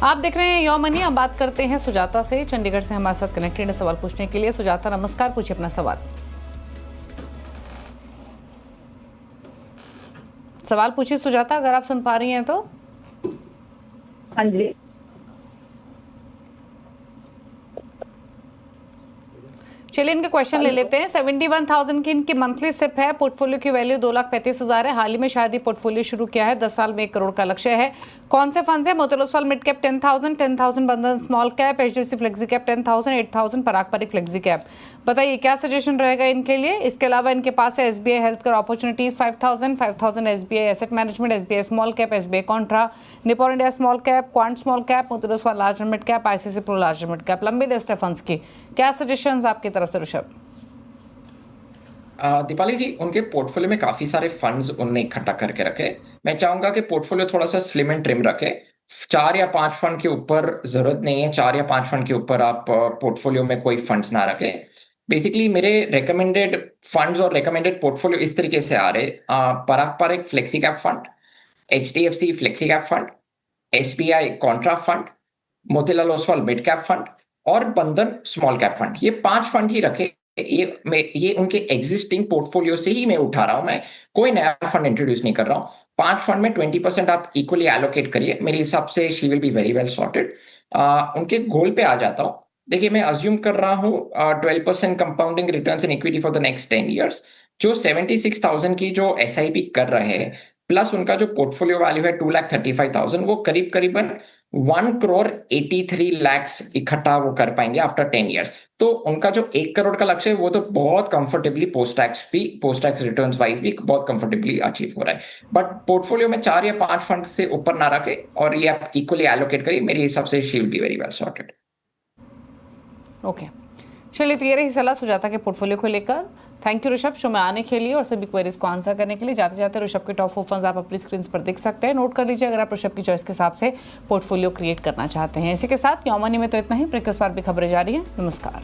आप देख रहे हैं योर मनी। अब बात करते हैं सुजाता से, चंडीगढ़ से हमारे साथ कनेक्टेड है सवाल पूछने के लिए। सुजाता नमस्कार, पूछिए अपना सवाल पूछिए सुजाता, अगर आप सुन पा रही हैं तो। हाँ जी। चलिए इनके क्वेश्चन ले लेते हैं। 71,000 की इनकी मंथली सिप है, पोर्टफोलियो की वैल्यू 2,35,000 है। हाल ही में शायद ही पोर्टफोलियो शुरू किया है, 10 साल में 1 करोड़ का लक्ष्य है। कौन से फंड्स है? मोतीलाल ओसवाल मिड कैप 10,000 बंधन small cap, HDFC flexi cap 10,000, 8,000 पराग पारिक फ्लेक्सी कैप। बताइए क्या सजेशन रहेगा इनके लिए। इसके अलावा इनके पास है SBI health care opportunities 5,000 SBI asset management, SBI small cap, SBI contra, Nippon India small cap, quant small cap, Motilal Oswal large mid cap, ICIC pro large mid cap. लंबी लिस्ट है फंड्स की। क्या सजेशन आपकी तरफ से ऋषभ? दीपाली जी, उनके पोर्टफोलियो में काफी सारे फंड्स उनने इकट्ठा करके रखे। मैं चाहूंगा कि पोर्टफोलियो थोड़ा सा स्लिम एंड ट्रिम रखे। 4 या 5 फंड के ऊपर जरूरत नहीं है। 4 या 5 फंड के ऊपर आप पोर्टफोलियो में कोई फंड्स ना रखें। बेसिकली मेरे रेकमेंडेड फंड्स और रेकमेंडेड पोर्टफोलियो इस तरीके से आ रहे। Parag Parikh flexi cap fund, HDFC flexi cap fund, SBI contra fund, Motilal Oswal mid cap fund और बंधन स्मॉल कैप फंड। ये 5 फंड ही रखे। ये उनके एग्जिस्टिंग पोर्टफोलियो से ही मैं उठा रहा हूं। मैं कोई नया फंड इंट्रोड्यूस नहीं कर रहा हूं। 5 फंड में 20% आप इक्वली एलोकेट करिए। मेरे हिसाब से she will be very well sorted. उनके गोल पे आ जाता हूं। देखिए, मैं अज्यूम कर रहा हूं 12% compounding returns in equity for the next 10 years. जो 76,000 की जो एसआईपी कर रहे हैं, प्लस उनका जो पोर्टफोलियो वैल्यू है 2,35,000, वो करीब करीबन 1,83,00,000 इकट्ठा वो कर पाएंगे आफ्टर 10 ईयर्स। तो उनका जो 1 करोड़ का लक्ष्य है वो तो बहुत comfortably post tax returns wise भी बहुत कंफर्टेबली अचीव हो रहा है। बट पोर्टफोलियो में 4 या 5 फंड से ऊपर ना रखे और ये आप इक्वली एलोकेट करिए। मेरे हिसाब से she will be very well sorted. Okay, चलिए तो ये रही सलाह सुजाता के पोर्टफोलियो को लेकर। थैंक यू ऋषभ शो में आने के लिए और सभी क्वेरीज को आंसर करने के लिए। जाते जाते ऋषभ के टॉप 4 फंड्स आप अपनी स्क्रीन पर देख सकते हैं, नोट कर लीजिए अगर आप ऋषभ की चॉइस के हिसाब से पोर्टफोलियो क्रिएट करना चाहते हैं। इसी के साथ योर मनी में तो इतना ही। ब्रेक के उस पार भी खबरें जारी हैं। नमस्कार।